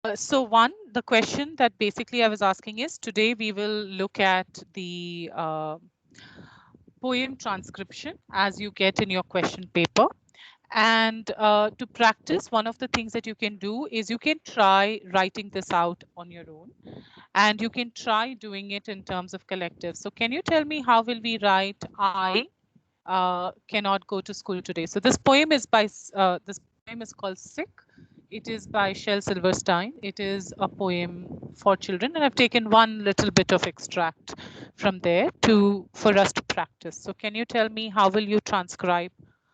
The question that basically I was asking is, today we will look at the poem transcription as you get in your question paper. And to practice, one of the things that you can do is you can try writing this out on your own, and you can try doing it in terms of collective. So can you tell me how will we write I cannot go to school today? So this poem is this poem is called Sick. It is by Shel Silverstein. It is a poem for children, and I've taken one little bit of extract from there to for us to practice. So can you tell me how will you transcribe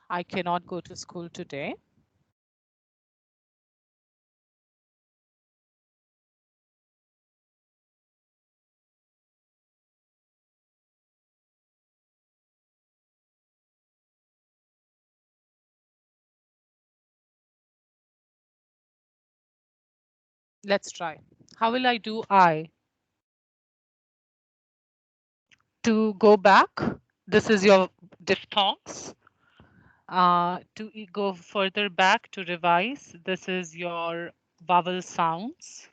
I cannot go to school today? Let's try. How will I do I? To go back, this is your diphthongs. Go further back to revise, this is your vowel sounds.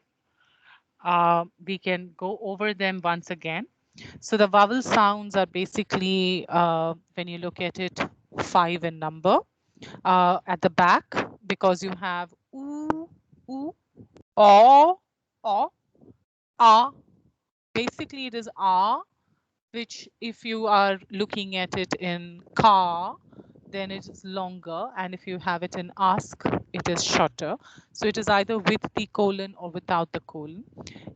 We can go over them once again. So the vowel sounds are basically, when you look at it, 5 in number. At the back, because you have oo, oo, o, a. Basically, it is a, which if you are looking at it in car, then it is longer, and if you have it in ask, it is shorter. So it is either with the colon or without the colon.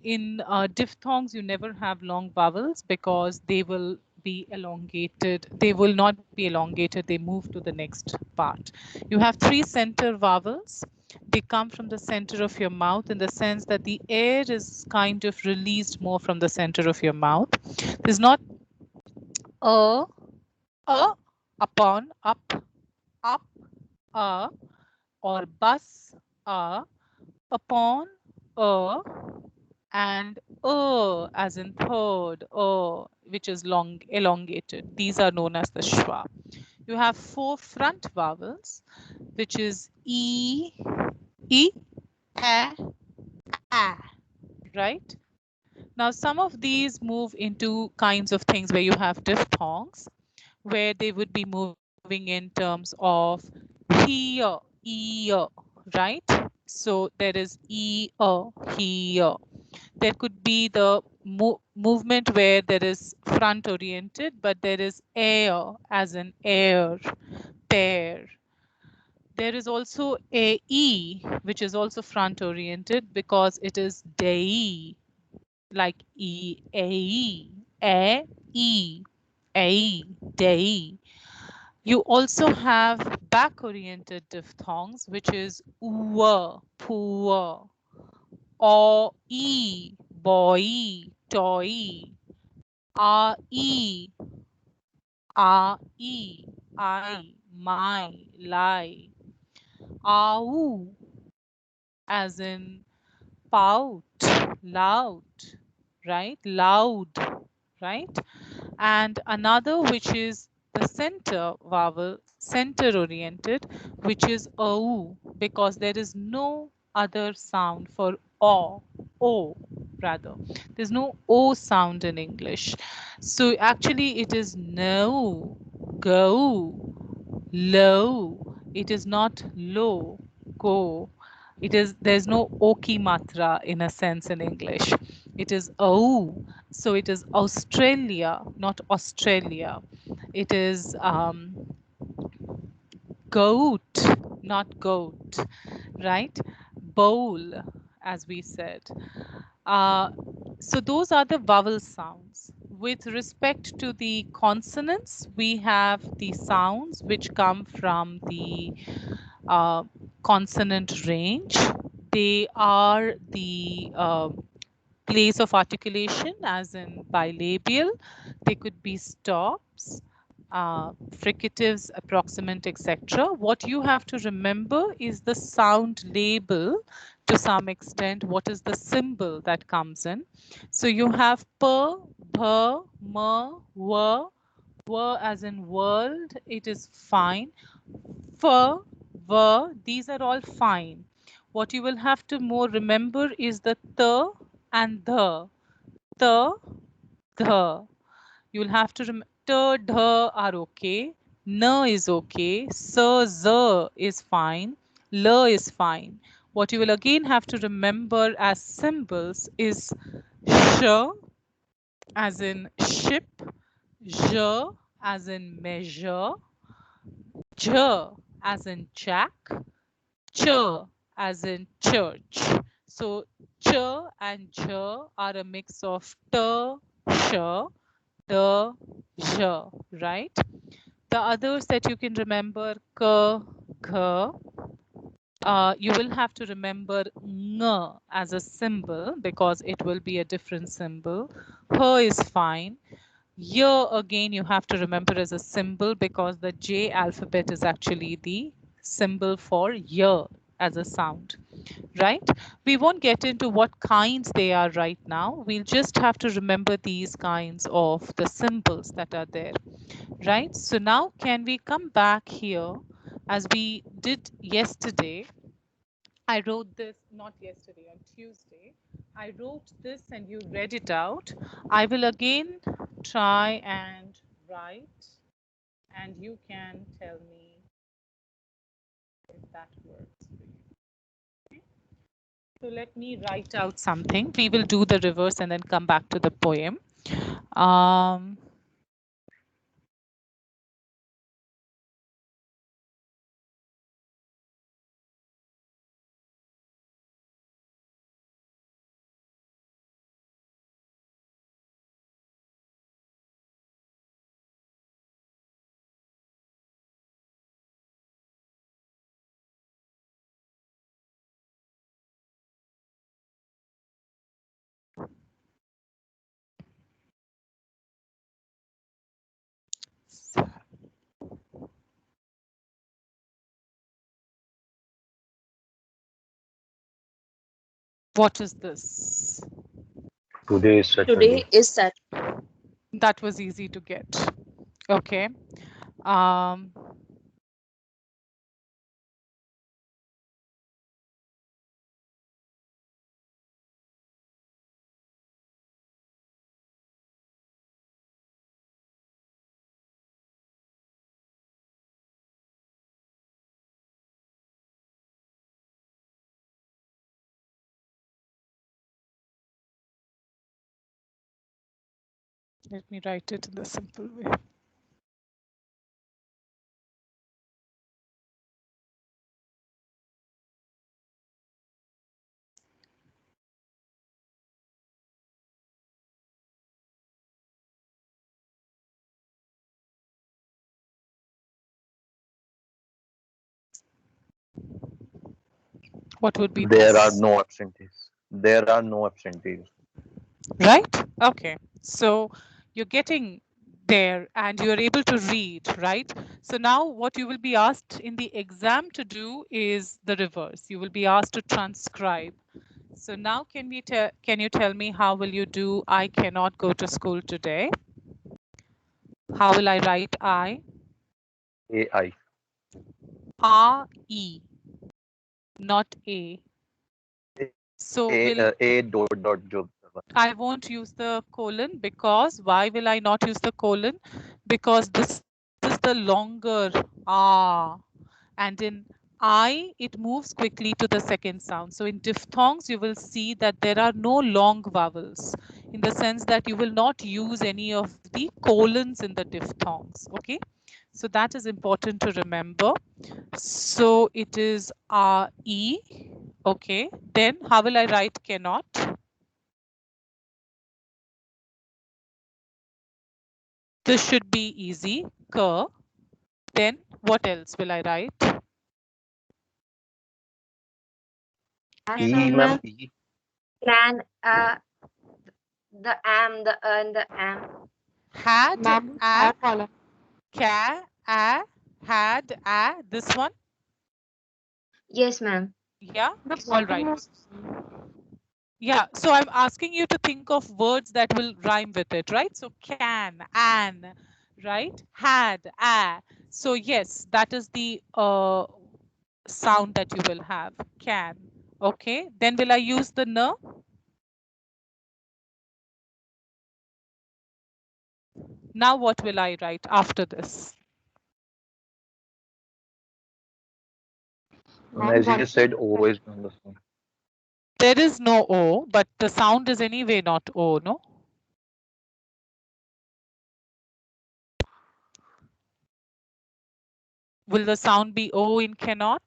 In diphthongs, you never have long vowels because they will be elongated. They will not be elongated. They move to the next part. You have 3 center vowels. They come from the center of your mouth in the sense that the air is kind of released more from the center of your mouth. There's not a, a, upon, up, a, or bus, a, upon, a, and as in third, which is long, elongated. These are known as the schwa. You have 4 front vowels, which is e, a, right? Now, some of these move into kinds of things where you have diphthongs, where they would be moving in terms of here, ear, right? So there is here. There could be the movement where there is front oriented, but there is air as in air, pair. There is also a e, which is also front oriented because it is day, like a, e, a, day. You also have back-oriented diphthongs, which is poor, or e, boy, toy, e, I, my, lie, au, as in pout, loud, right? Loud, right? And another which is the center vowel, center oriented, which is OU, because there is no other sound for o rather. There's no O sound in English. So actually it is no, go, low. It is not low, go. It is, there's no oki matra in a sense in English. It is au. So it is Australia, not Australia. It is goat, not goat, right? Bowl, as we said. Uh, so those are the vowel sounds. With respect to the consonants, we have the sounds which come from the uh, consonant range. They are the place of articulation, as in bilabial. They could be stops, fricatives, approximant, etc. What you have to remember is the sound label to some extent. What is the symbol that comes in? So you have per, bh, m, w as in world, it is fine. F, v, these are all fine. What you will have to more remember is the the and the. The, the. You'll have to remember t, d are okay. N is okay. S, z is fine. L is fine. What you will again have to remember as symbols is sh as in ship, j as in measure, j as in jack, ch as in church. So ch and j are a mix of t, sh, the, j, right? The others that you can remember, k, gh, you will have to remember ng as a symbol because it will be a different symbol. H is fine. Y again you have to remember as a symbol because the J alphabet is actually the symbol for y as a sound, right? We won't get into what kinds they are right now. We'll just have to remember these kinds of the symbols that are there, right? So now can we come back here as we did yesterday? I wrote this not yesterday, on Tuesday. I wrote this and you read it out. I will again try and write, and you can tell me if that works for you. Okay? So let me write out something. We will do the reverse and then come back to the poem. Um, what is this? Today is Saturday. Today is Saturday. That was easy to get. Okay. Um, Let me write it in the simple way. What would be There are this? no absentees. There are no absentees. Right? Okay. So you're getting there and you're able to read, right? So now what you will be asked in the exam to do is the reverse. You will be asked to transcribe. So now can you tell me how will you do I cannot go to school today? How will I write I? AI. R E, not A. So will A dot job. I won't use the colon because why will I not use the colon? Because this is the longer ah, and in I it moves quickly to the second sound. So in diphthongs you will see that there are no long vowels in the sense that you will not use any of the colons in the diphthongs. Okay, so that is important to remember. So it is E. Okay, then how will I write cannot? This should be easy. K. Then what else will I write? Can, E, ma'am. ma'am. E. Can, the am, the and the am. Had, Ma'am, a, ca, a, had, a. This one? Yes, ma'am. Yeah. All right. Yeah. So I'm asking you to think of words that will rhyme with it, right? So can, an, right? Had, a. So yes, that is the sound that you will have. Can. Okay, then will I use the N? Now what will I write after this? As you said, O is on the phone. There is no O, but the sound is anyway not O, no? Will the sound be O in cannot?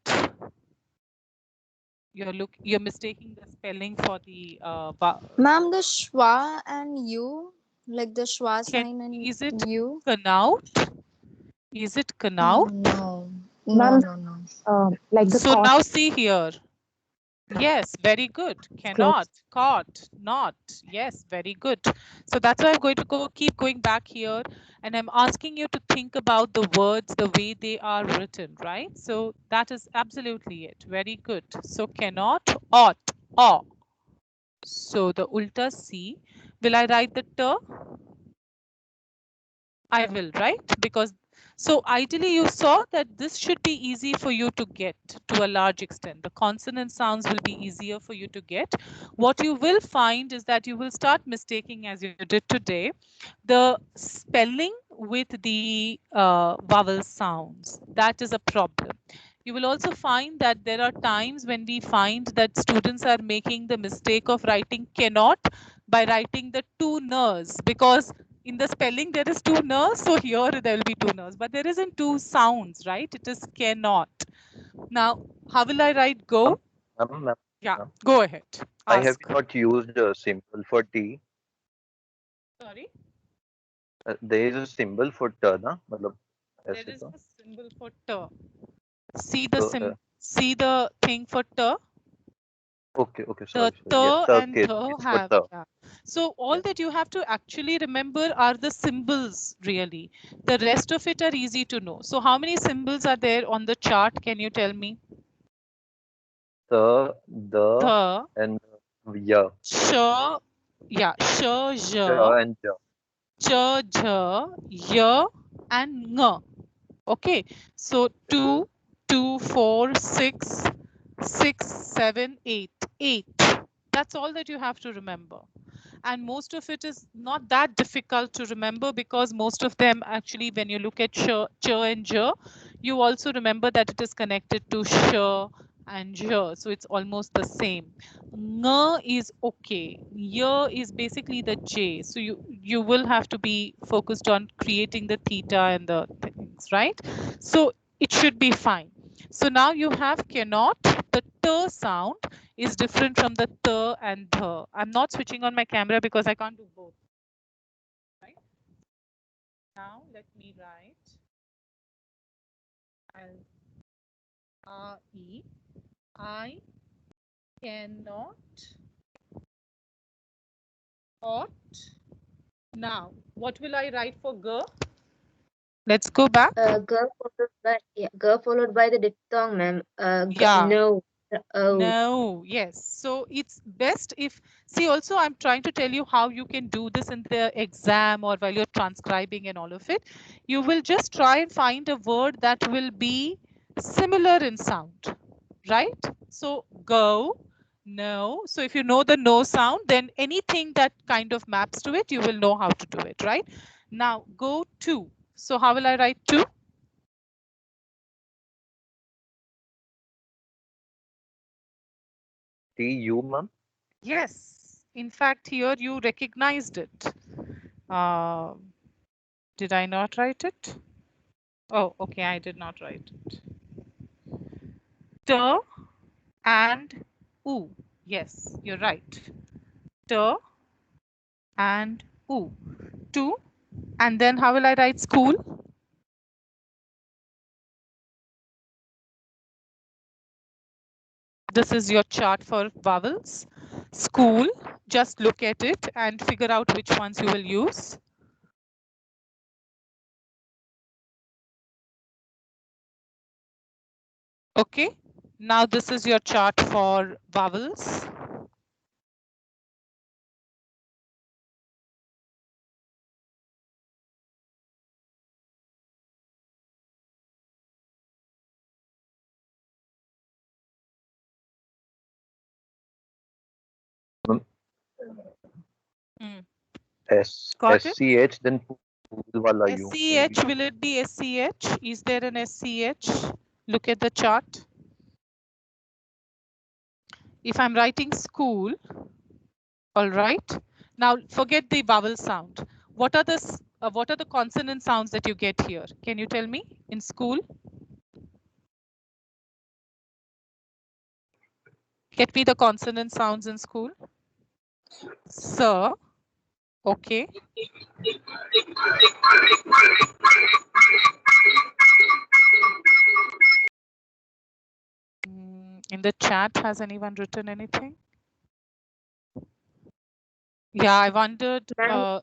You're mistaking the spelling for the Ma'am, the schwa and u, like the schwa sign and is it u. canout? Is it canout? No, Ma'am, like the So cot. now see here. Yes, very good. Cannot, caught, not. Yes, very good. So that's why I'm going to keep going back here, and I'm asking you to think about the words the way they are written, right? So that is absolutely it. Very good. So cannot, ought, or. So the ulta C. Will I write the T? I will, right? Because so ideally you saw that this should be easy for you to get to a large extent. The consonant sounds will be easier for you to get. What you will find is that you will start mistaking, as you did today, the spelling with the vowel sounds. That is a problem. You will also find that there are times when we find that students are making the mistake of writing cannot by writing the two n's, because in the spelling there is two n's, so here there will be two n's, but there isn't two sounds, right? It is cannot. Now, how will I write go? Ma'am, Yeah, ma'am, go ahead. why have Ask. you not used a symbol for T? Sorry? There is a symbol for T, na? मतलब There ऐसे is तो. a symbol for t. So, See the thing for t. okay, The sorry. Yeah, t T and case. th It's for have, T. yeah. So all Yeah. that you have to actually remember are the symbols, really. The rest of it are easy to know. So how many symbols are there on the chart? Can you tell me? The, The, and yeah. sh, yeah, sh, J j, and J. ch, j, y, and ng. Okay, so 2, 2, 4, 6, 6, 7, 8. 8. That's all that you have to remember. And most of it is not that difficult to remember, because most of them actually, when you look at ch and j, you also remember that it is connected to sh and j, so it's almost the same. Ng is okay. Y is basically the j, so you will have to be focused on creating the theta and the things, right? So it should be fine. So now you have cannot. The t sound is different from the th and the. I'm not switching on my camera because I can't do both. Right? Now let me write as R-E. I cannot, ought. Now, what will I write for g? Let's go back. G followed by the diphthong, ma'am. Yeah. No. O. No, yes. So it's best if, see, also I'm trying to tell you how you can do this in the exam or while you're transcribing and all of it. You will just try and find a word that will be similar in sound, right? So go, no. So if you know the no sound, then anything that kind of maps to it, you will know how to do it, right? Now go to. So how will I write to? TU, ma'am. Yes. In fact, here you recognized it. Did I not write it? Oh, okay, I did not write it. T and U. Yes, you're right. T and U. Two. And then how will I write school? This is your chart for vowels. School, just look at it and figure out which ones you will use. Okay, now this is your chart for vowels. Got it? SCH, then pool wala U. SCH, will it be SCH? Is there an SCH? Look at the chart. If I'm writing school, all right. Now forget the vowel sound. What are the consonant sounds that you get here? Can you tell me in school? Get me the consonant sounds in school. Sir. Okay. In the chat, has anyone written anything? Yeah, I wondered,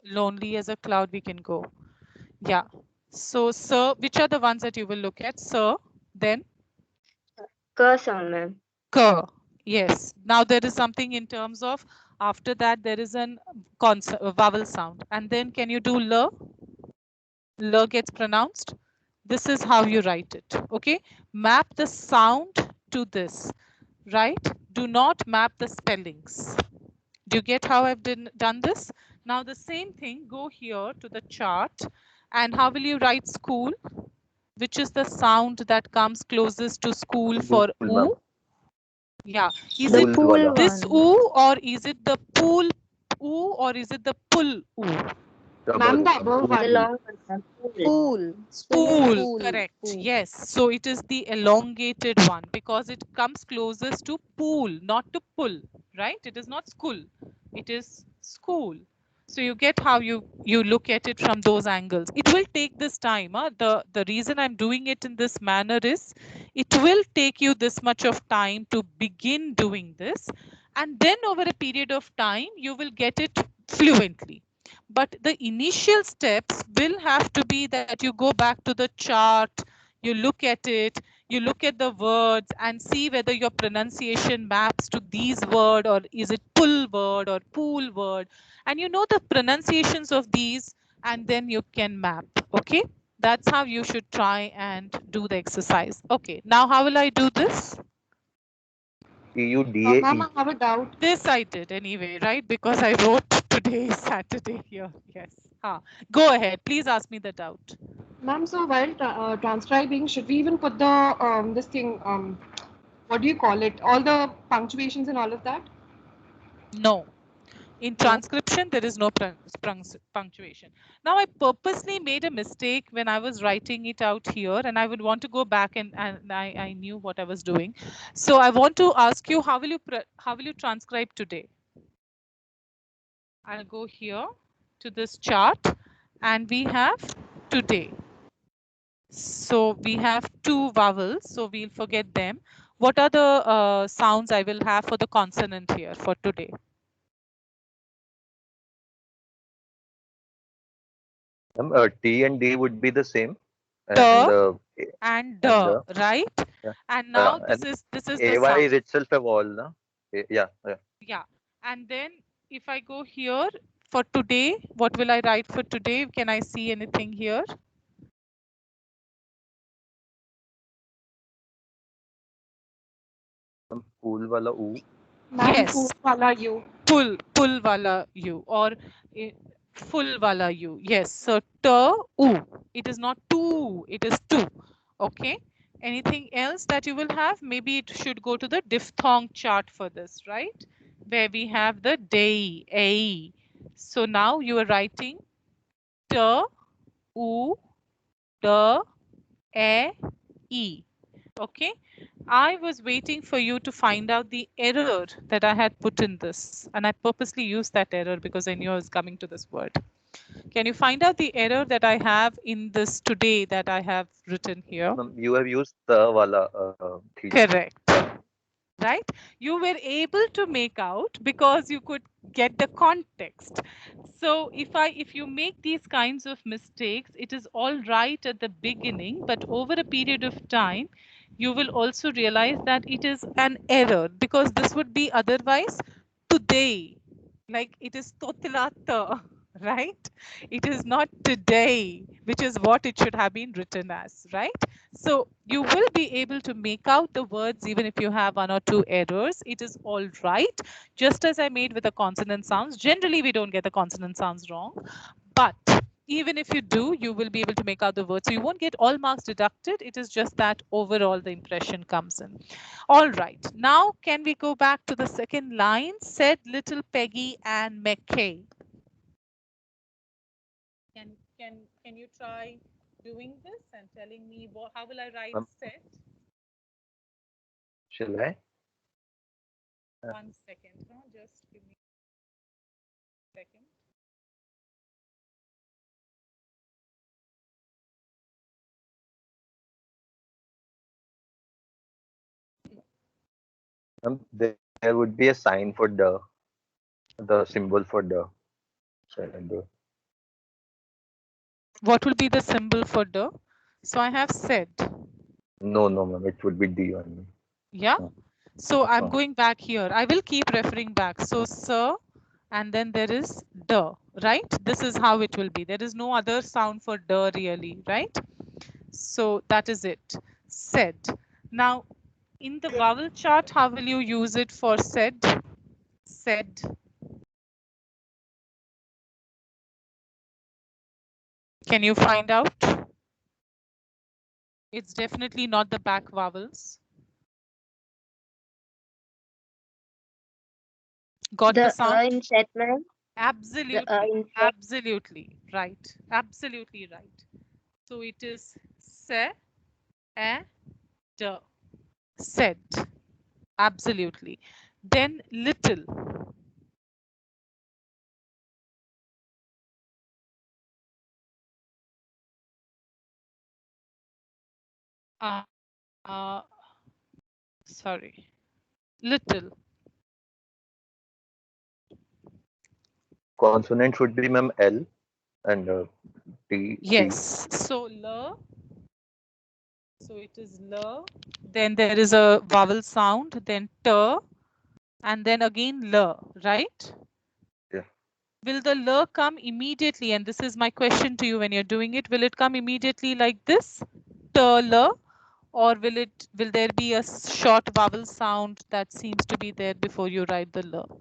lonely as a cloud, we can go. Yeah. So, sir, which are the ones that you will look at? Sir, then? K sound, ma'am. K. Yes. Now there is something in terms of, after that, there is a vowel sound. And then can you do L? L gets pronounced. This is how you write it. Okay. Map the sound to this, right? Do not map the spellings. Do you get how I've done this? Now the same thing, go here to the chart. And how will you write school? Which is the sound that comes closest to school for oo? Yeah. Is it this oo, or is it the pool oo, or is it the pull oo? Ma'am, the above The one. long one, ma'am. Pool. Pool, correct. Yes. So it is the elongated one because it comes closest to pool, not to pull, right? It is not school. It is school. So you get how you look at it from those angles. It will take this time. The reason I'm doing it in this manner is it will take you this much of time to begin doing this. And then over a period of time, you will get it fluently. But the initial steps will have to be that you go back to the chart, you look at it, you look at the words and see whether your pronunciation maps to these words, or is it pull word or pool word. And you know the pronunciations of these, and then you can map. Okay. That's how you should try and do the exercise. Okay. Now, how will I do this? TUDAE. Ma'am, I have a doubt. This I did anyway, right? Because I wrote today is Saturday here. Yes. Go ahead. Please ask me the doubt. Ma'am, so while transcribing, should we even put the this thing, what do you call it? All the punctuations and all of that? No. In transcription, there is no punctuation. Now, I purposely made a mistake when I was writing it out here, and I would want to go back and I knew what I was doing. So I want to ask you, how will you transcribe today? I'll go here to this chart, and we have today. So we have two vowels, so we'll forget them. What are the sounds I will have for the consonant here for today? T and D would be the same. And the, right? Yeah. And now and this is the AY sound. is itself a vowel, no? Yeah. Yeah. And then if I go here for today, what will I write for today? Can I see anything here? Pool wala U. Yes. Pool wala U. Pull wala U, or full wala U. Yes. So u. It is not two. It is two. Okay. Anything else that you will have? Maybe it should go to the diphthong chart for this, right? Where we have the day, a. So now you are writing t, u, d, e. Okay. I was waiting for you to find out the error that I had put in this, and I purposely used that error because I knew I was coming to this word. Can you find out the error that I have in this today that I have written here? You have used the wala. Correct. Right? You were able to make out because you could get the context. So if you make these kinds of mistakes, it is all right at the beginning, but over a period of time, you will also realize that it is an error, because this would be otherwise today. Like it is totilata. right? It is not today, which is what it should have been written as, right? So you will be able to make out the words even if you have one or two errors. It is all right. Just as I made with the consonant sounds, generally we don't get the consonant sounds wrong, but even if you do, you will be able to make out the word. So you won't get all marks deducted. It is just that overall the impression comes in. All right. Now, can we go back to the second line? Said little Peggy and McKay. Can you try doing this and telling me how will I write said? Shall I? 1 second. Just give me a second. There would be a sign for the symbol for the. What will be the symbol for the? So I have said. No, ma'am. It would be D only. Yeah. So I'm Oh. going back here. I will keep referring back. So sir, and then there is the, right? This is how it will be. There is no other sound for the really, right? So that is it. Said. Now, in the vowel chart, how will you use it for said? Said. Can you find out? It's definitely not the back vowels. Got the sound? in set, ma'am. Absolutely, In set. absolutely right. Absolutely right. So it is se, e, d. Said. Absolutely. Then little. Uh, sorry. Little. Consonant should be, ma'am, L and T. Yes. So l. So it is l. Then there is a vowel sound. Then t. And then again l. Right? Yeah. Will the l come immediately? And this is my question to you when you're doing it. Will it come immediately like this? T, l. Or will there be a short vowel sound that seems to be there before you write the l?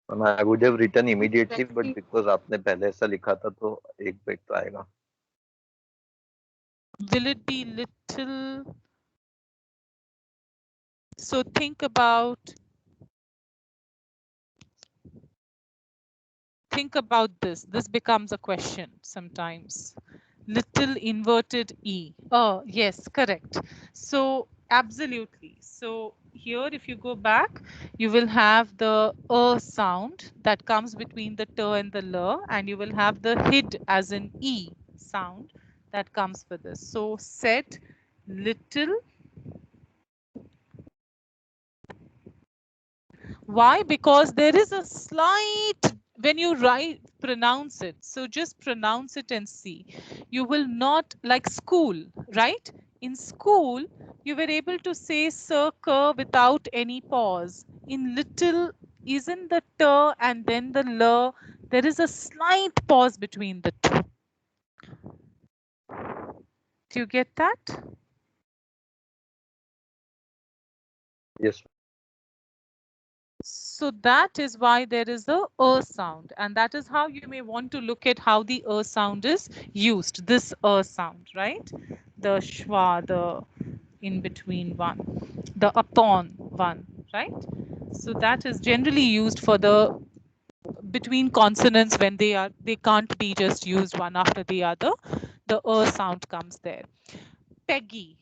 I would have written immediately, but because आपने पहले ऐसा लिखा था तो एक break तो आएगा. Will it be little? So think about this. This becomes a question sometimes. Little inverted E. Oh, yes, correct. So absolutely. So here, if you go back, you will have the sound that comes between the t and the l, and you will have the hid as in E sound that comes for this. So said, little. Why? Because there is a slight when you pronounce it. So just pronounce it and see. You will not like school, right? In school, you were able to say circle without any pause. In little, isn't the t and then the l, there is a slight pause between the two. Do you get that? Yes. So that is why there is a sound, and that is how you may want to look at how the sound is used. This sound, right? The schwa, the in between one, the upon one, right? So that is generally used for the between consonants when they can't be just used one after the other. The sound comes there. Peggy.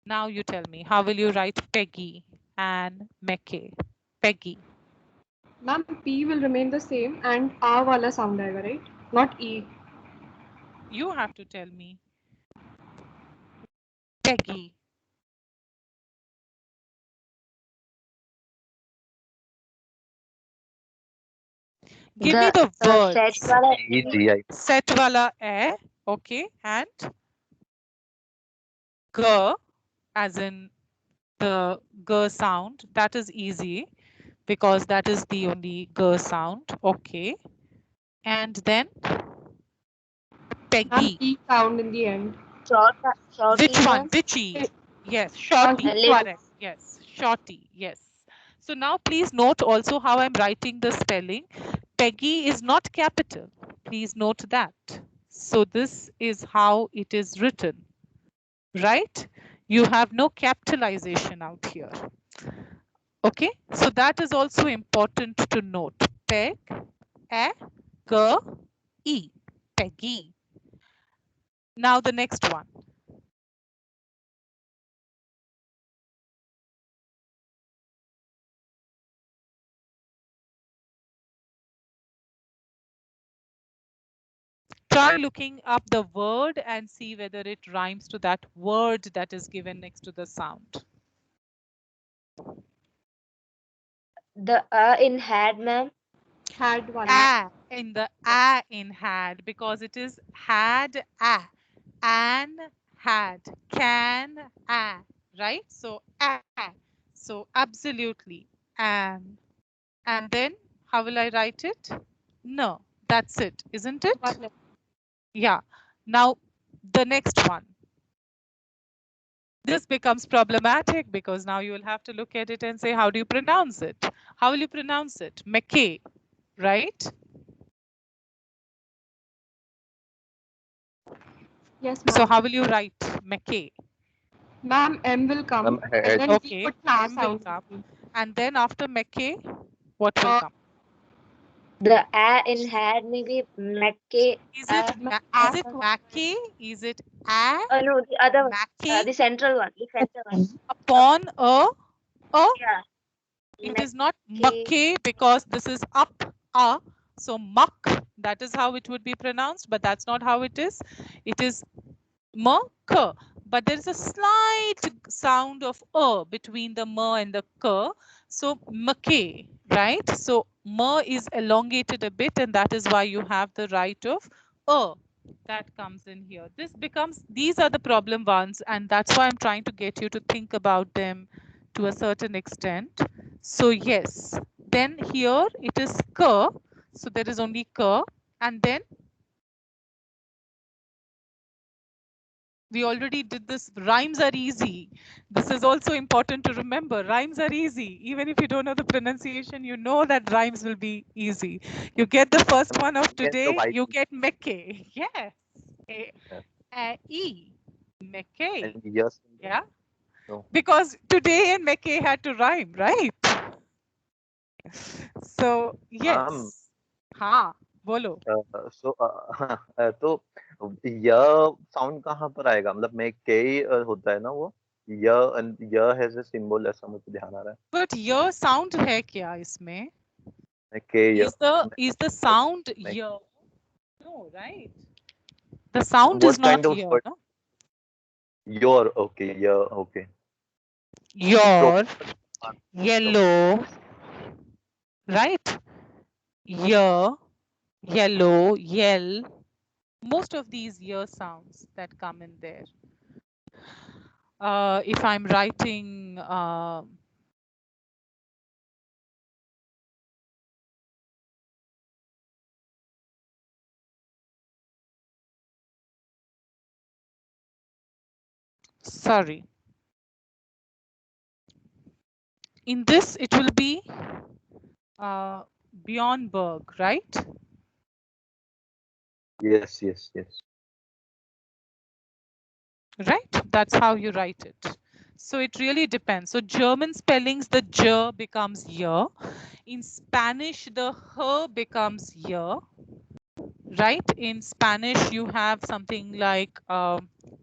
Now you tell me, how will you write Peggy and Mecke? Peggy. Ma'am, P will remain the same and R wala sound आएगा, right? Not E. You have to tell me. Peggy. Give me the words. Set wala E. E-G-I. Set wala air. Okay. And g as in the g sound. That is easy. because that is the only g sound. Okay. And then Peggy. E sound in the end. Short Which E, one? ma'am. Which E? Yes, shorty. Lip. Correct. Yes, shorty. Yes. So now please note also how I'm writing the spelling. Peggy is not capital. Please note that. So this is how it is written, right? You have no capitalization out here. Okay, so that is also important to note. Peg, a, g, e, Peggy. Now the next one. Try looking up the word and see whether it rhymes to that word that is given next to the sound. The in had, ma'am. Had one. In the a in had, because it is had a, an had, can a, right? So a, so absolutely an. And then how will I write it? No, that's it, isn't it? Yeah. Now the next one. This becomes problematic because now you will have to look at it and say, how do you pronounce it? How will you pronounce it? McKay, right? Yes, So ma'am. how will you write McKay? Ma'am, M will come. Ma'am, And head. then we Okay, put na M will sound. come. And then after McKay, what will come? The in had maybe Mackay. Is it Mackay? Is it a No, the other one. Mackay The central one. The central one. upon a? Yeah. It is not Mackay. Mackay because this is up a. So muck, that is how it would be pronounced, but that's not how it is. It is muck, but there is a slight sound of between the m and the k. So Mackay, right? So m is elongated a bit, and that is why you have the right of that comes in here. These are the problem ones, and that's why I'm trying to get you to think about them to a certain extent. So yes, then here it is k, so there is only k, and then we already did this. Rhymes are easy. This is also important to remember. Rhymes are easy. Even if you don't know the pronunciation, you know that rhymes will be easy. You get the first one of today, you get Mekke. Yes. E. Mekke. And yes. Yeah. No. Because today and Mekke had to rhyme, right? So, yes. हाँ, बोलो. So तो य sound कहाँ पर आएगा? मतलब मैं के होता है ना वो य हैज अ सिंबल, ऐसा मुझे ध्यान आ रहा है. But your sound है क्या इसमें? के Is the sound your? No, right? The sound is what not kind of your. word? No? Your, okay, yeah, okay. Your, yellow, right? Your, yellow, yell. Most of these year sounds that come in there. If I'm writing sorry. In this, it will be Bjornberg, right? Yes. Right? That's how you write it. So it really depends. So German spellings, the j becomes y. In Spanish, the h becomes y. Right? In Spanish, you have something like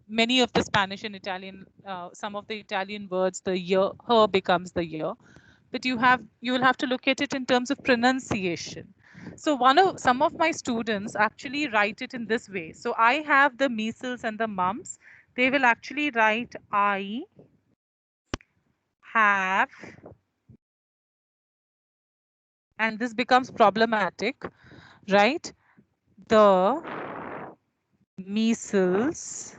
many of the Spanish and Italian, some of the Italian words, the y, h becomes the y. But you will have to look at it in terms of pronunciation. So some of my students actually write it in this way. So I have the measles and the mumps. They will actually write I have, and this becomes problematic, right? The measles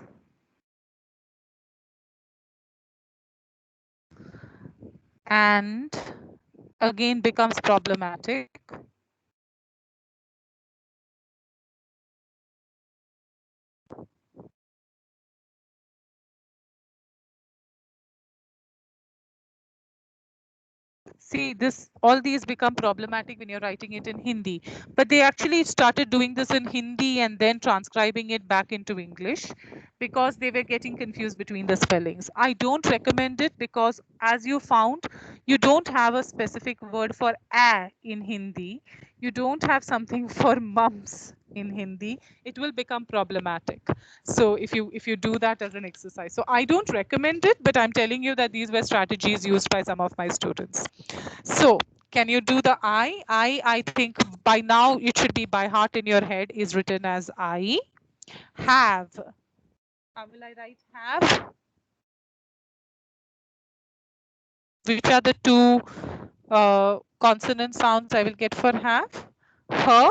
and again becomes problematic. See, this all these become problematic when you're writing it in Hindi, but they actually started doing this in Hindi and then transcribing it back into English because they were getting confused between the spellings. I don't recommend it because, as you found, you don't have a specific word for a in Hindi. You don't have something for mums in Hindi. It will become problematic. So if you do that as an exercise, so I don't recommend it, but I'm telling you that these were strategies used by some of my students. So can you do the I think by now it should be by heart in your head is written as I. Have. How will I write have? Which are the two consonant sounds I will get for have? Her,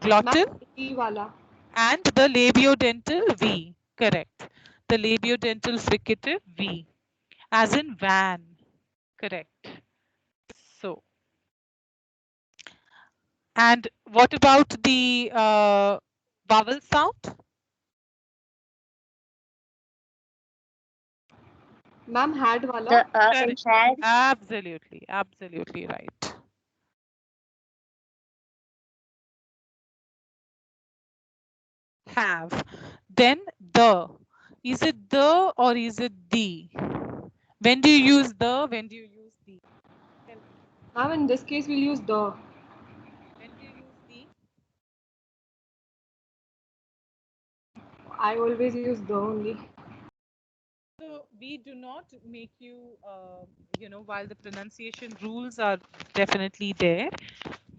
glottal, Ma'am, E wala. and the labiodental V. Correct. The labiodental fricative V, as in van. Correct. So, and what about the vowel sound? Ma'am, had wala. The in Correct. had. Absolutely, absolutely right. Have. Then the. Is it the or is it the? When do you use the? When do you use the? Tell me. Ma'am, in this case, we'll use the. When do you use the? I always use the only. So we do not make you, while the pronunciation rules are definitely there,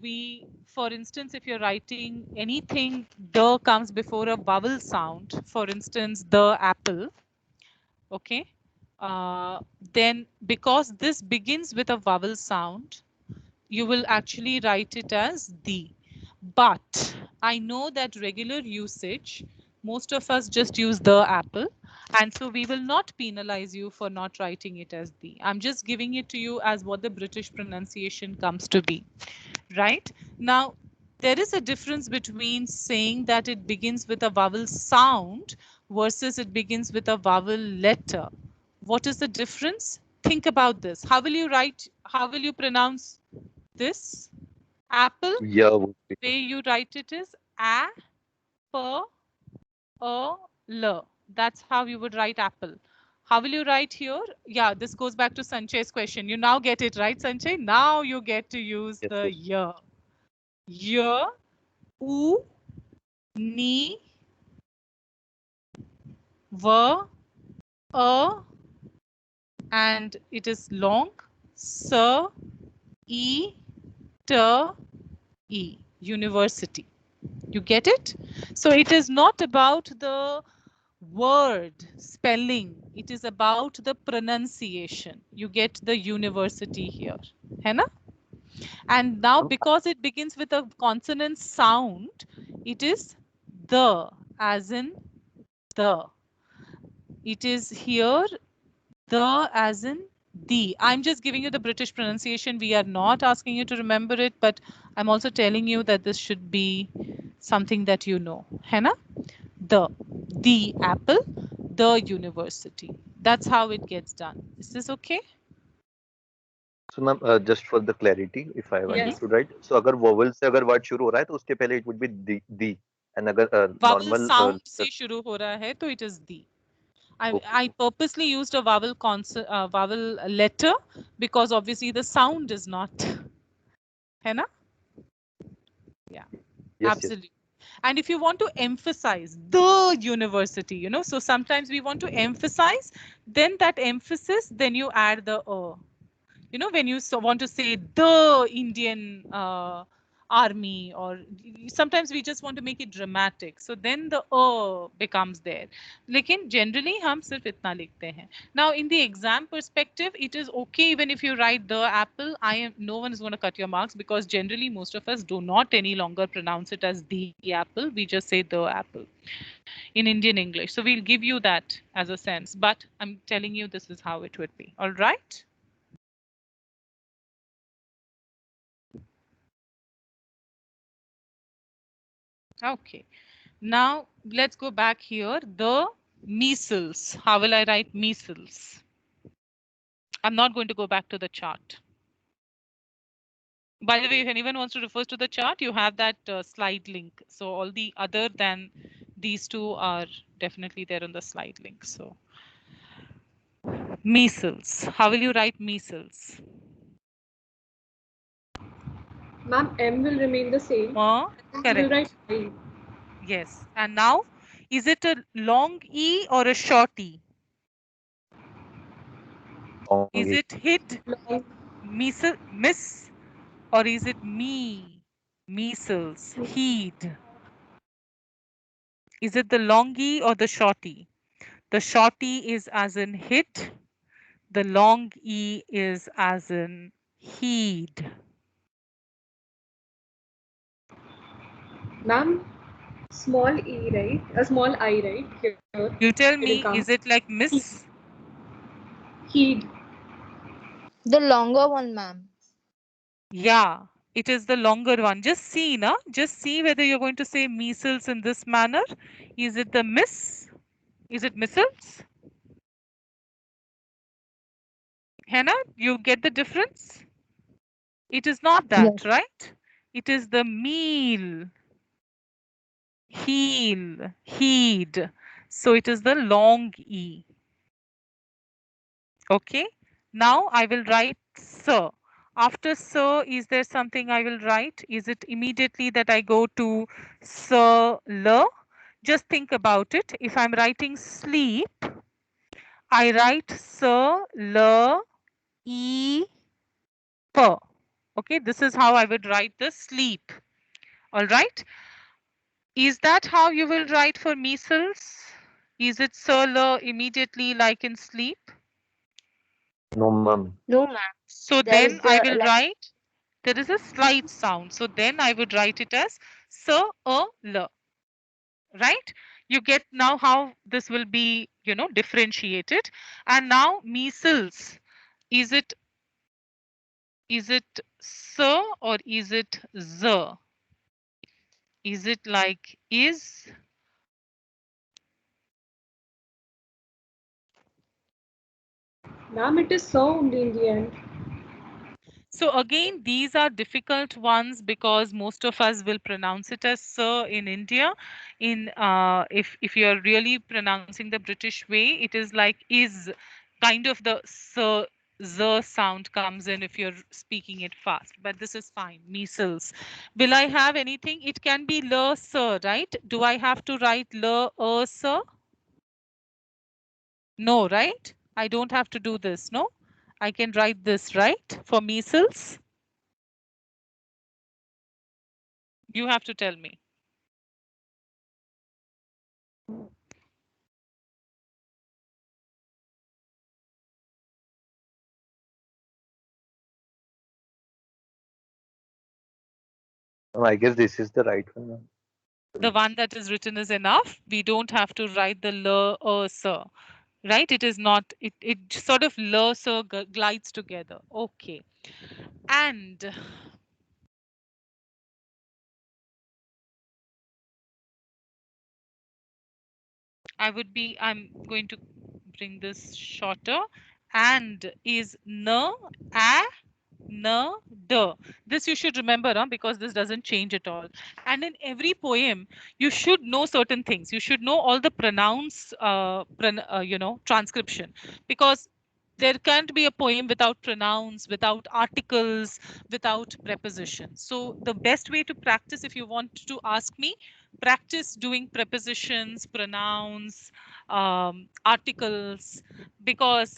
we, for instance, if you're writing anything, the comes before a vowel sound, for instance, the apple, okay, then because this begins with a vowel sound, you will actually write it as the. But I know that regular usage, most of us just use the apple. And so we will not penalize you for not writing it as the. I'm just giving it to you as what the British pronunciation comes to be. Right? Now, there is a difference between saying that it begins with a vowel sound versus it begins with a vowel letter. What is the difference? Think about this. How will you write, how will you pronounce this? Apple, Yeah would be. way you write it is a, p, a, l. That's how you would write apple. How will you write here? Yeah, this goes back to Sanchay's question. You now get it, right, Sanchay? Now you get to use Yes, the yes. y, u, ni, v, a, and it is long, s, e, t, e, university. You get it? So it is not about the word spelling, it is about the pronunciation. You get the university here, है ना? And now because it begins with a consonant sound, it is the, as in the. It is here the as in the. I'm just giving you the British pronunciation. We are not asking you to remember it, but I'm also telling you that this should be something that you know. है ना? The apple, the university. That's how it gets done. Is this okay? So ma'am, just for the clarity, if I have Yes. understood right, so अगर vowel से अगर word शुरू हो रहा है तो उसके पहले it would be the, and अगर Vowel normal sound से शुरू हो रहा है तो it is the. I purposely used a vowel letter because obviously the sound is not. है ना? Yeah, yes, absolutely. And if you want to emphasize the university, so sometimes we want to emphasize, then that emphasis, then you add the when you want to say the Indian army, or sometimes we just want to make it dramatic, so then the becomes there. लेकिन generally हम सिर्फ इतना लिखते हैं. Now in the exam perspective, it is okay even if you write the apple. No one is going to cut your marks because generally most of us do not any longer pronounce it as the apple. We just say the apple in Indian English. So we'll give you that as a sense, but I'm telling you this is how it would be. All right. Okay. Now let's go back here. The measles. How will I write measles? I'm not going to go back to the chart. By the way, if anyone wants to refer to the chart, you have that slide link. So all the other than these two are definitely there on the slide link. So measles. How will you write measles? Ma'am, M will remain the same. You will Correct. write I. Yes. And now, is it a long E or a short E? Is it hid? Long. Miss? Or is it me? Measles. Heed. Is it the long E or the short E? The short E is as in hit. The long E is as in heed. Ma'am, small E, right? A small I, right? Here. You tell It will me, come. is it like miss? Heed. The longer one, ma'am. Yeah, it is the longer one. Just see, na? Just see whether you're going to say measles in this manner. Is it the miss? Is it missiles? Hannah, you get the difference? It is not that, Yes. right? It is the meal. Heal, heed. So it is the long E. Okay. Now I will write sir. After sir, is there something I will write? Is it immediately that I go to sir, le? Just think about it. If I'm writing sleep, I write sir, le, e, per. Okay, this is how I would write the sleep. All right. Is that how you will write for measles? Is it sir, le immediately like in sleep? No, ma'am. No, ma'am. So There is then I the will like write, there is a slight sound. So then I would write it as sir, le. Right? You get now how this will be, differentiated. And now measles. Is it sir or is it z? Is it like is? Ma'am, it is so only in the end. So again, these are difficult ones because most of us will pronounce it as sir in India. If you're really pronouncing the British way, it is like is, kind of the sir z sound comes in if you're speaking it fast. But this is fine. Measles. Will I have anything? It can be le sir, right? Do I have to write le sir? No, right? I don't have to do this. No, I can write this, right? For measles. You have to tell me. I guess this is the right one, ma'am. The one that is written is enough. We don't have to write the l, sir, right? It is not, it sort of l, sir glides together. Okay. And I'm going to bring this shorter. And is n, a, n, d. This you should remember, because this doesn't change at all. And in every poem, you should know certain things. You should know all the pronouns, transcription, because there can't be a poem without pronouns, without articles, without prepositions. So the best way to practice, if you want to ask me, practice doing prepositions, pronouns, articles,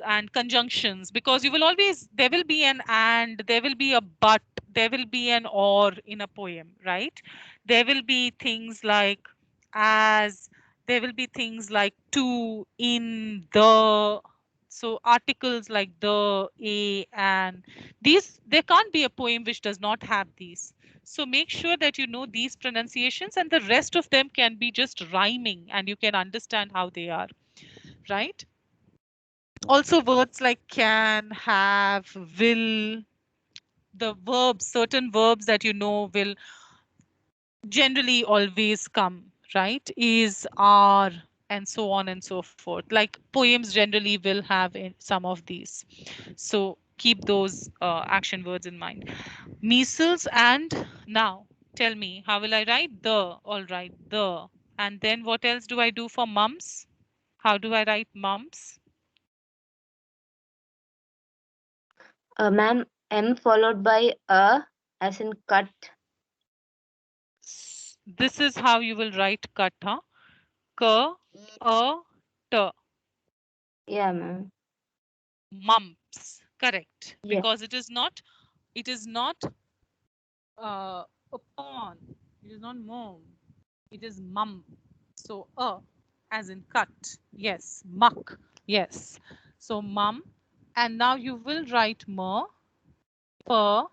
and conjunctions, because you will always, there will be an and, there will be a but, there will be an or in a poem, right? There will be things like as, there will be things like to, in, the. So articles like the, a, and, these, there can't be a poem which does not have these. So make sure that you know these pronunciations, and the rest of them can be just rhyming and you can understand how they are, right? Also words like can, have, will, the verbs, certain verbs that will generally always come, right? Is, are, and so on and so forth. Like poems generally will have some of these. So keep those action words in mind. Measles and now tell me, how will I write the? All right, the. And then what else do I do for mumps? How do I write mumps? Ma'am, M followed by a, as in cut. This is how you will write cut, huh? K, a, t. Yeah, ma'am. Mumps. Correct. Yeah. Because it is not upon. It is not mom. It is mum. So as in cut. Yes. Muck. Yes. So mum. And now you will write ma, per,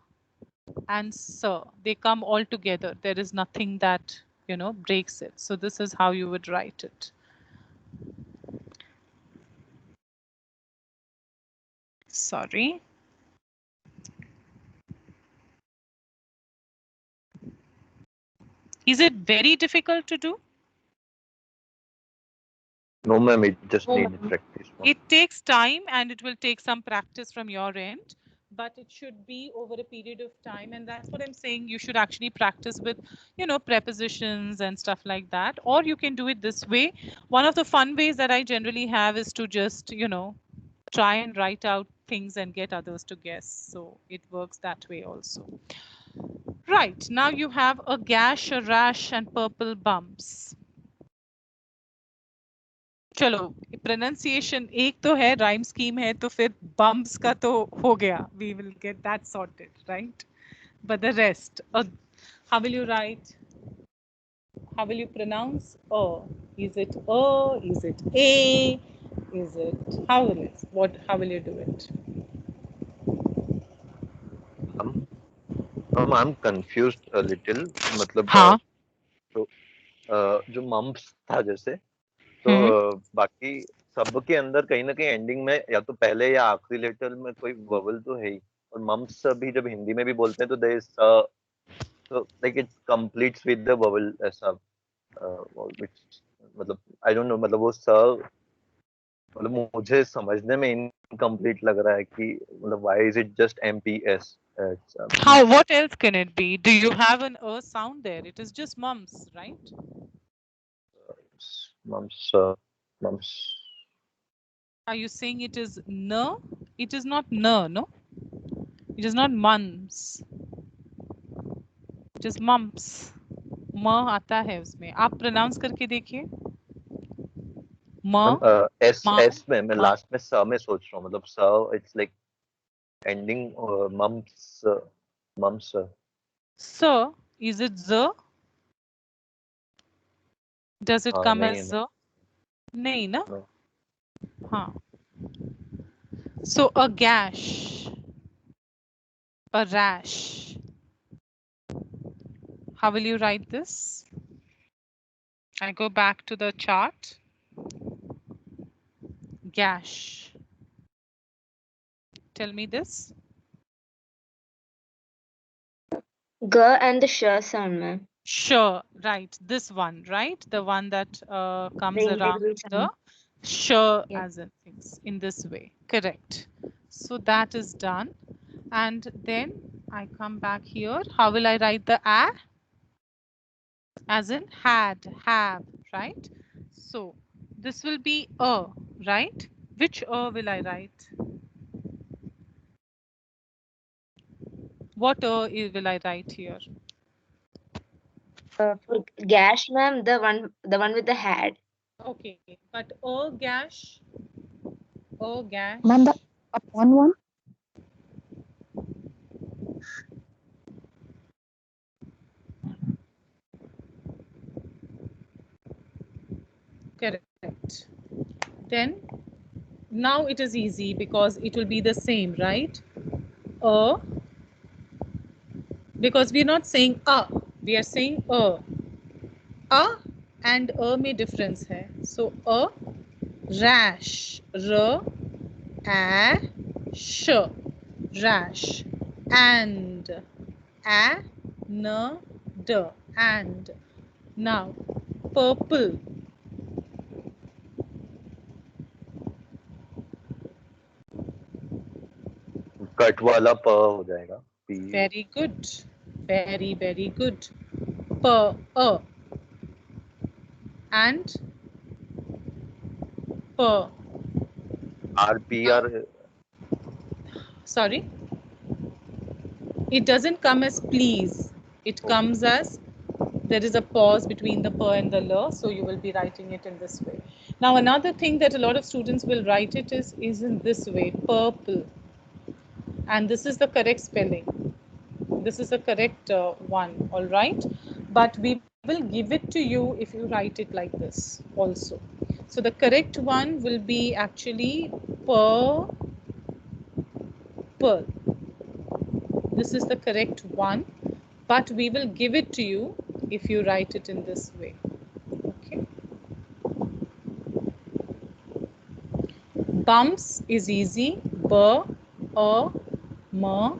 and sir. They come all together. There is nothing that, breaks it. So this is how you would write it. Sorry. Is it very difficult to do? No, ma'am, it just No, needs ma'am. practice. It takes time and it will take some practice from your end, but it should be over a period of time. And that's what I'm saying. You should actually practice with, prepositions and stuff like that. Or you can do it this way. One of the fun ways that I generally have is to just, try and write out things and get others to guess. So it works that way also. Right. Now you have a gash, a rash, and purple bumps. चलो pronunciation एक तो है, rhyme scheme है, तो फिर bumps का तो हो गया. We will get that sorted, right? But the rest, how will you write? How will you pronounce? Is it a? Is it a? Is it, how will it? How will you do it? I'm confused a little. मतलब हाँ. जो mumps था जैसे, तो बाकी सबके अंदर कहीं ना कहीं एंडिंग में या तो पहले या आखिरी लेटर में कोई ववल तो है ही. और मम्प्स भी जब हिंदी में भी बोलते हैं तो देयर इज तो like it completes with the vowel ऐसा. which मतलब आई डोंट नो, मतलब वो मतलब मुझे समझने में इनकम्प्लीट लग रहा है कि मतलब why is it just MPS. How, what else can it be? Do you have an sound there? It is just mumps, right? mumps mumps. Are you saying it is no? It is not no, no? It is not months. It is mumps. म आता है उसमें. आप pronounce करके देखिए. म, S मा, S में मैं मा. लास्ट में स में सोच रहा हूँ. मतलब स it's like ending mums mums. So, is it z? Does it come नहीं as है z? नहीं ना? No. हाँ. So a gash, a rash. How will you write this? I go back to the chart. Gash. Tell me this. G and the sh sound, ma'am. Sure, right. This one, right? The one that comes The around individual the sound. sure Yeah. as in things in this way. Correct. So that is done. And then I come back here. How will I write the a? As in had, have, right? So this will be a, right? Which a will I write? What a will I write here? For gash, ma'am, the one with the had. Okay, but a gash, a gash. Ma'am, the upon one. Correct. Then now it is easy because it will be the same, right? A, because we're not saying a, we are saying a. A and a में difference है. So a rash, r, a, sh, rash, and a, n, d. And now purple. Cut वाला प हो जाएगा P. Very good. Very, very good. P, and P. R P Now- R. Sorry. It doesn't come as please. It comes as there is a pause between the p and the l, so you will be writing it in this way. Now another thing that a lot of students will write it is in this way, purple. And this is the correct spelling. This is the correct one, all right? But we will give it to you if you write it like this also. So the correct one will be actually purple. This is the correct one, but we will give it to you if you write it in this way. Okay. Bumps is easy. B, A, M,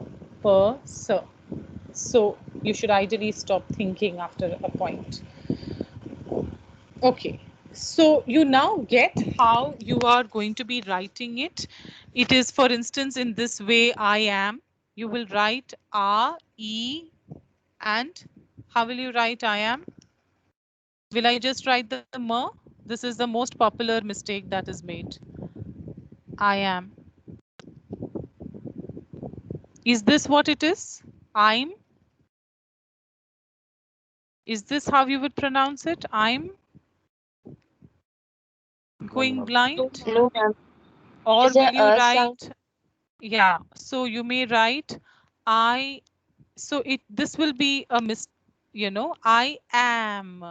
P, S. So you should ideally stop thinking after a point. Okay. So you now get how you are going to be writing it. It is, for instance, in this way, I am. You will write A, E, and how will you write I am? Will I just write the M? This is the most popular mistake that is made. I am. Is this what it is? I'm? Is this how you would pronounce it? I'm going blind? No, ma'am. Or Is there will you a write? sound? Yeah, so you may write I. So this will be a I am.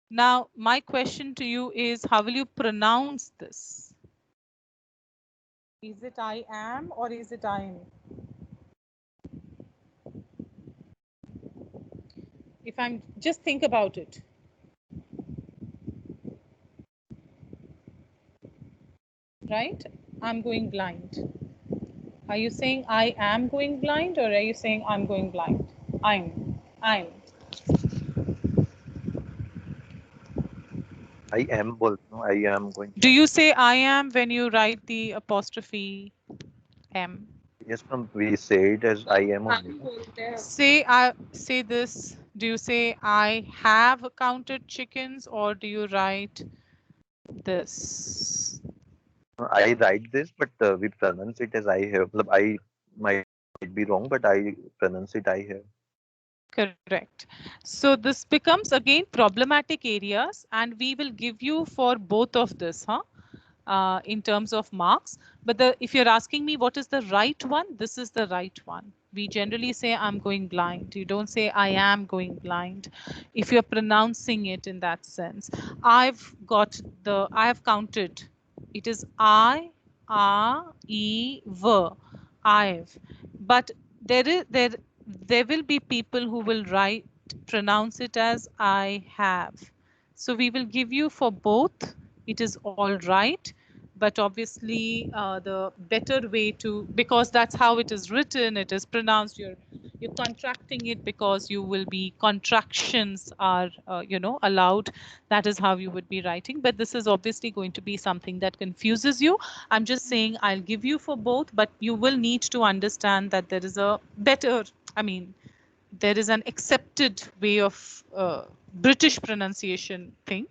Now my question to you is, how will you pronounce this? Is it I am or is it I'm? If I'm just think about it. Right? I'm going blind. Are you saying I am going blind or are you saying I'm going blind? I'm. I am बोलता हूँ. I am going. Do you say I am when you write the apostrophe M? Yes, ma'am. We say it as I am only. Say this. Do you say I have counted chickens or do you write this? I write this, but we pronounce it as I have. मतलब I might be wrong, but I pronounce it I have. Correct. So this becomes again problematic areas, and we will give you for both of this, in terms of marks. But if you're asking me what is the right one, this is the right one. We generally say I'm going blind. You don't say I am going blind. If you're pronouncing it in that sense, I have counted. It is I, A, E, V. I've. But there will be people who will pronounce it as I have. So we will give you for both. It is all right, but obviously the better way to, because that's how it is written, it is pronounced, you're contracting it because you will be contractions are allowed. That is how you would be writing, but this is obviously going to be something that confuses you. I'm just saying I'll give you for both, but you will need to understand that there is a better, there is an accepted way of British pronunciation thing.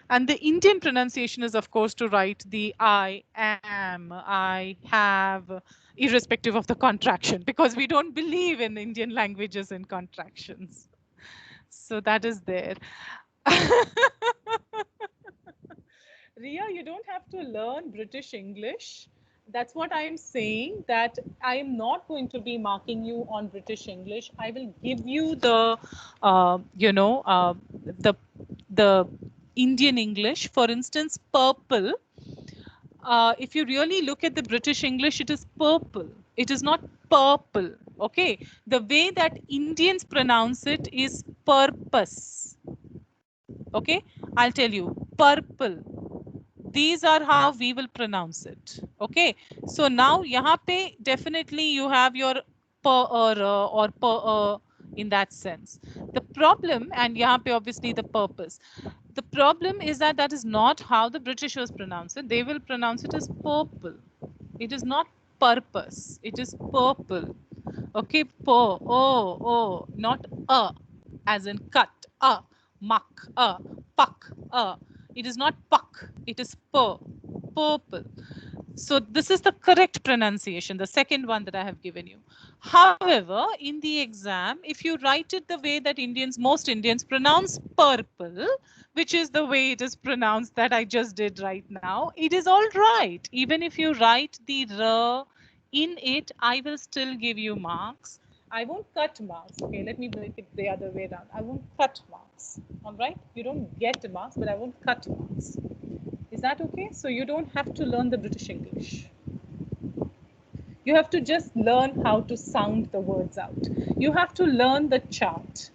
And the Indian pronunciation is, of course, to write the I am, I have, irrespective of the contraction, because we don't believe in Indian languages in contractions. So that is there. Ria, you don't have to learn British English. That's what I am saying, that I am not going to be marking you on British English. I will give you the, the Indian English. For instance, purple. If you really look at the British English, it is purple. It is not purple. Okay. The way that Indians pronounce it is purpose. Okay. I'll tell you, purple. These are how we will pronounce it. Okay. So now yahan pe definitely you have your or in that sense. The problem, and yahan pe obviously the purpose. The problem is that that is not how the Britishers pronounce it. They will pronounce it as purple. It is not purpose. It is purple. Okay, not as in cut, muck, puck, It is not puck. It is purple. So this is the correct pronunciation, the second one that I have given you. However, in the exam, if you write it the way that most Indians pronounce purple, which is the way it is pronounced that I just did right now, it is all right. Even if you write the R in it, I will still give you marks. I won't cut marks. Okay, let me make it the other way around. I won't cut marks. All right? You don't get marks, but I won't cut marks. Is that okay? So you don't have to learn the British English. You have to just learn how to sound the words out. You have to learn the chart.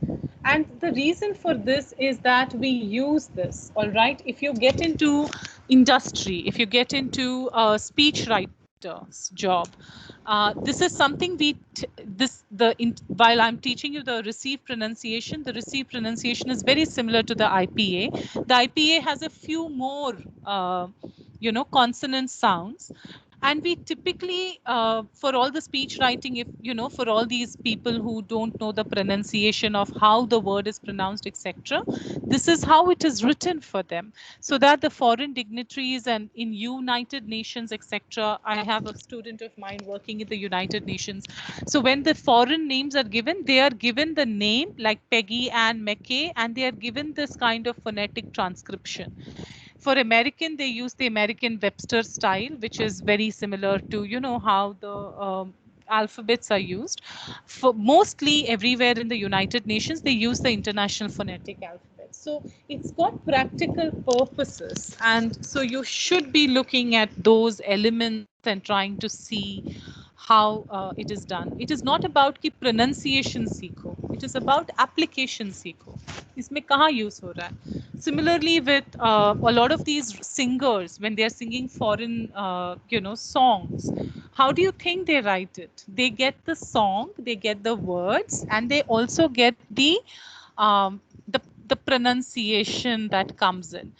And the reason for this is that we use this, all right? If you get into industry, if you get into a speech writer's job, this is something while I'm teaching you the received pronunciation, the received pronunciation is very similar to the IPA. The IPA has a few more, consonant sounds. And we typically, for all the speech writing, for all these people who don't know the pronunciation of how the word is pronounced, etc., this is how it is written for them. So that the foreign dignitaries and in United Nations, etc., I have a student of mine working in the United Nations. So when the foreign names are given, they are given the name like Peggy Ann McKay, and they are given this kind of phonetic transcription. For American, they use the American Webster style, which is very similar to, how the alphabets are used. For mostly everywhere in the United Nations, they use the International Phonetic Alphabet. So it's got practical purposes. And so you should be looking at those elements and trying to see how it is done. It is not about ki pronunciation seekho. It is about application seekho. Isme kahan use ho raha hai? Similarly, with a lot of these singers, when they are singing foreign, songs, how do you think they write it? They get the song, they get the words, and they also get the pronunciation that comes in.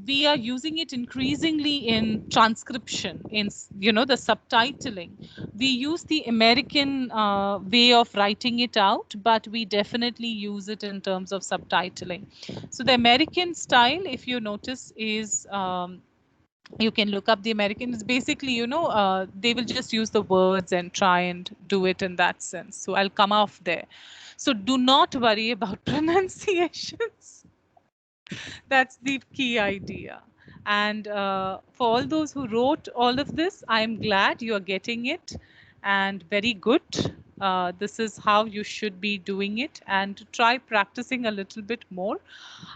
We are using it increasingly in transcription, in the subtitling. We use the American way of writing it out, but we definitely use it in terms of subtitling. So the American style, if you notice, is you can look up the American. It's basically, they will just use the words and try and do it in that sense. So I'll come off there. So do not worry about pronunciations. That's the key idea. And for all those who wrote all of this, I'm glad you are getting it, and very good. This is how you should be doing it, and try practicing a little bit more.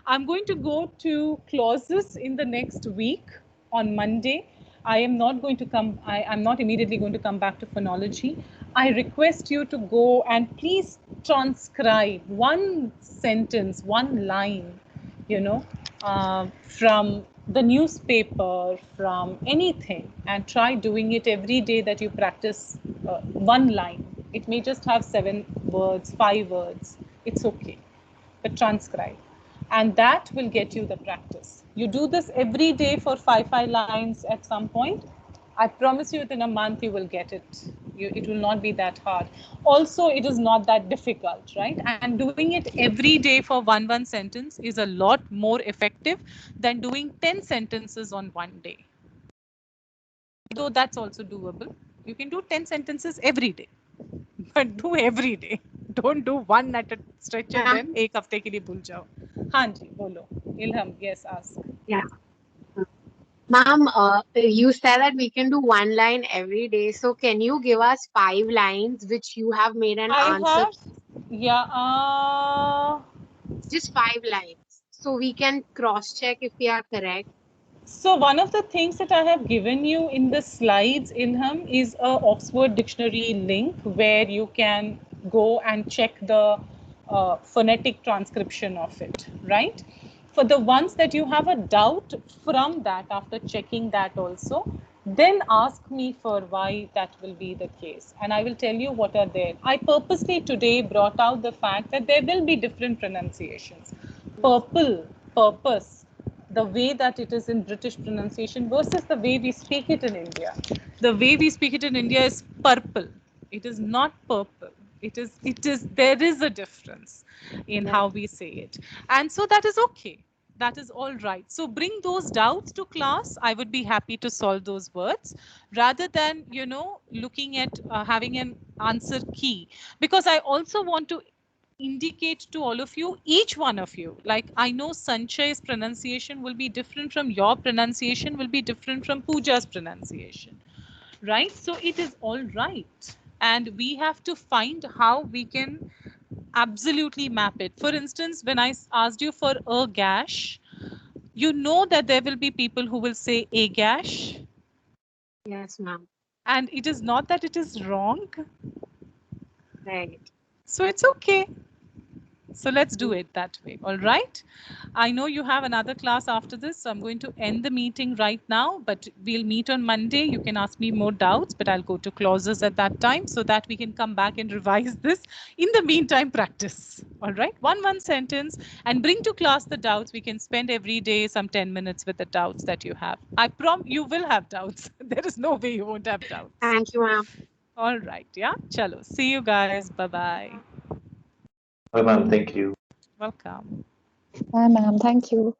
I'm going to go to clauses in the next week on Monday. I am not going to come, I'm not immediately going to come back to phonology. I request you to go and please transcribe one sentence, one line, from the newspaper, from anything, and try doing it every day that you practice one line. It may just have 7 words, 5 words. It's okay, but transcribe. And that will get you the practice. You do this every day for 5 lines at some point. I promise you within a month you will get it. It will not be that hard. Also, it is not that difficult, right? And doing it every day for one sentence is a lot more effective than doing 10 sentences on one day. Though that's also doable. You can do 10 sentences every day, but do every day. Don't do one at a stretch and then एक हफ्ते के लिए भूल जाओ. हाँ जी, बोलो. Ilham, yes, ask. Yeah. Ma'am, you said that we can do one line every day. So can you give us 5 lines which you have made an answer? Just 5 lines. So we can cross-check if we are correct. So one of the things that I have given you in the slides, Ilham, is a Oxford Dictionary link where you can go and check the phonetic transcription of it, right? For the ones that you have a doubt from that, after checking that also, then ask me for why that will be the case. And I will tell you what are there. I purposely today brought out the fact that there will be different pronunciations. Purple, purpose, the way that it is in British pronunciation versus the way we speak it in India. The way we speak it in India is purple. It is not purple. There is a difference in how we say it. And so that is okay. That is all right. So bring those doubts to class. I would be happy to solve those words rather than, looking at having an answer key. Because I also want to indicate to all of you, each one of you, like I know Sanchay's pronunciation will be different from your pronunciation, will be different from Pooja's pronunciation, right? So it is all right. And we have to find how we can absolutely map it. For instance, when I asked you for a gash, you know that there will be people who will say a gash. Yes, ma'am. And it is not that it is wrong. Right. So it's okay. So let's do it that way. All right. I know you have another class after this, so I'm going to end the meeting right now, but we'll meet on Monday. You can ask me more doubts, but I'll go to clauses at that time so that we can come back and revise this. In the meantime, practice. All right. One sentence and bring to class the doubts. We can spend every day some 10 minutes with the doubts that you have. I promise you will have doubts. There is no way you won't have doubts. Thank you, ma'am. All right. Yeah. Chalo. See you guys. Bye-bye. Bye, ma'am. Thank you. Welcome. Bye, ma'am. Thank you.